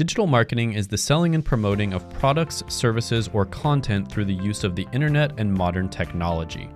Digital marketing is the selling and promoting of products, services, or content through the use of the internet and modern technology.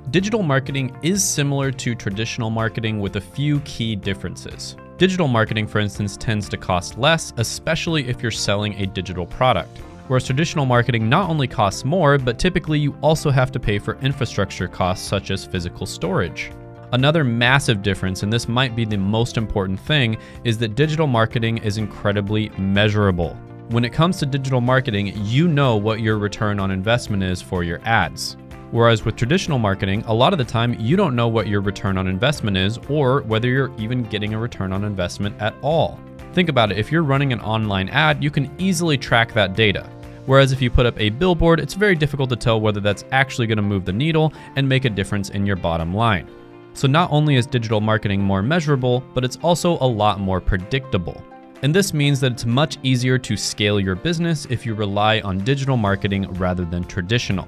Digital marketing is similar to traditional marketing with a few key differences. Digital marketing, for instance, tends to cost less, especially if you're selling a digital product. Whereas traditional marketing not only costs more, but typically you also have to pay for infrastructure costs such as physical storage. Another massive difference, and this might be the most important thing, is that digital marketing is incredibly measurable. When it comes to digital marketing, you know what your return on investment is for your ads. Whereas with traditional marketing, a lot of the time you don't know what your return on investment is or whether you're even getting a return on investment at all. Think about it, if you're running an online ad, you can easily track that data. Whereas if you put up a billboard, it's very difficult to tell whether that's actually going to move the needle and make a difference in your bottom line. So not only is digital marketing more measurable, but it's also a lot more predictable. And this means that it's much easier to scale your business if you rely on digital marketing rather than traditional.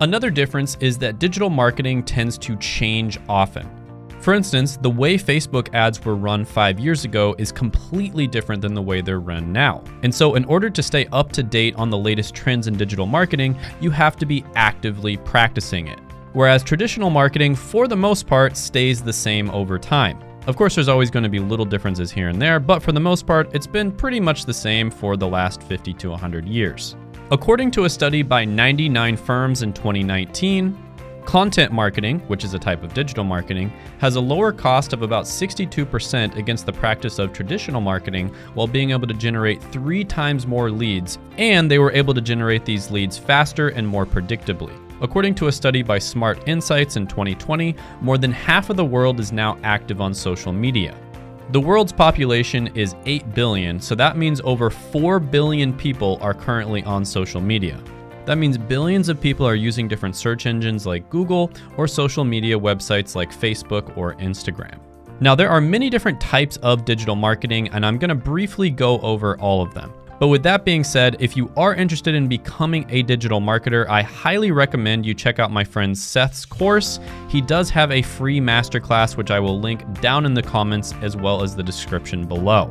Another difference is that digital marketing tends to change often. For instance, the way Facebook ads were run 5 years ago is completely different than the way they're run now. And so in order to stay up to date on the latest trends in digital marketing, you have to be actively practicing it. Whereas traditional marketing, for the most part, stays the same over time. Of course, there's always going to be little differences here and there, but for the most part, it's been pretty much the same for the last 50 to 100 years. According to a study by 99 firms in 2019, content marketing, which is a type of digital marketing, has a lower cost of about 62% against the practice of traditional marketing while being able to generate 3 times more leads, and they were able to generate these leads faster and more predictably. According to a study by Smart Insights in 2020, more than half of the world is now active on social media. The world's population is 8 billion, so that means over 4 billion people are currently on social media. That means billions of people are using different search engines like Google or social media websites like Facebook or Instagram. Now, there are many different types of digital marketing, and I'm going to briefly go over all of them. But with that being said, if you are interested in becoming a digital marketer, I highly recommend you check out my friend Seth's course. He does have a free masterclass, which I will link down in the comments as well as the description below.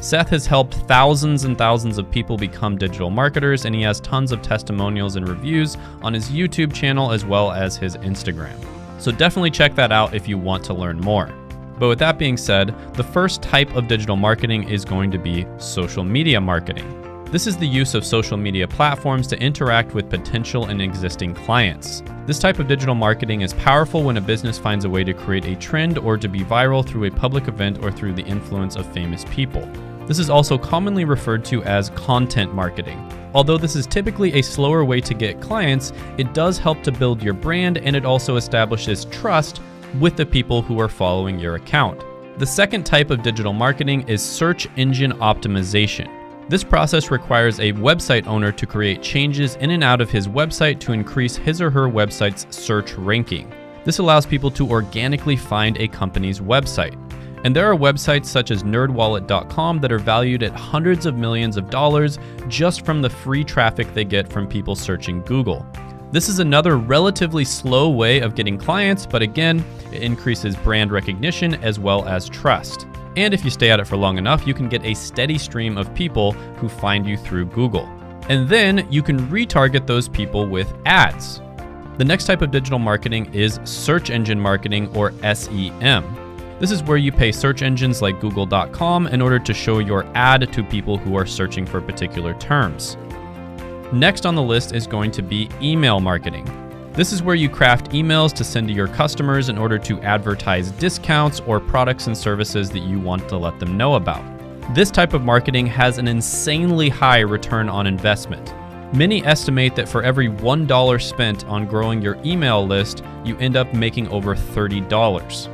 Seth has helped thousands and thousands of people become digital marketers, and he has tons of testimonials and reviews on his YouTube channel as well as his Instagram. So definitely check that out if you want to learn more. But with that being said, the first type of digital marketing is going to be social media marketing. This is the use of social media platforms to interact with potential and existing clients. This type of digital marketing is powerful when a business finds a way to create a trend or to be viral through a public event or through the influence of famous people. This is also commonly referred to as content marketing. Although this is typically a slower way to get clients, it does help to build your brand, and it also establishes trust with the people who are following your account. The second type of digital marketing is search engine optimization. This process requires a website owner to create changes in and out of his website to increase his or her website's search ranking. This allows people to organically find a company's website. And there are websites such as nerdwallet.com that are valued at hundreds of millions of dollars just from the free traffic they get from people searching Google. This is another relatively slow way of getting clients, but again, it increases brand recognition as well as trust. And if you stay at it for long enough, you can get a steady stream of people who find you through Google. And then you can retarget those people with ads. The next type of digital marketing is search engine marketing, or SEM. This is where you pay search engines like Google.com in order to show your ad to people who are searching for particular terms. Next on the list is going to be email marketing. This is where you craft emails to send to your customers in order to advertise discounts or products and services that you want to let them know about. This type of marketing has an insanely high return on investment. Many estimate that for every $1 spent on growing your email list, you end up making over $30.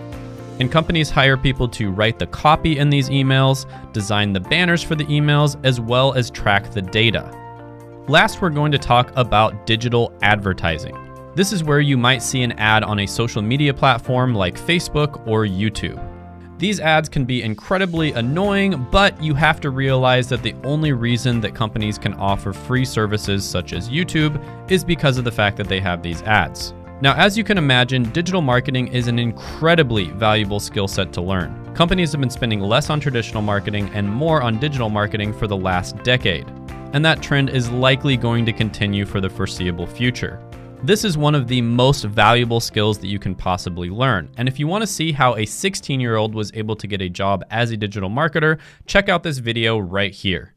And companies hire people to write the copy in these emails, design the banners for the emails, as well as track the data. Last, we're going to talk about digital advertising. This is where you might see an ad on a social media platform like Facebook or YouTube. These ads can be incredibly annoying, but you have to realize that the only reason that companies can offer free services such as YouTube is because of the fact that they have these ads. Now, as you can imagine, digital marketing is an incredibly valuable skill set to learn. Companies have been spending less on traditional marketing and more on digital marketing for the last decade, and that trend is likely going to continue for the foreseeable future. This is one of the most valuable skills that you can possibly learn, and if you want to see how a 16-year-old was able to get a job as a digital marketer, check out this video right here.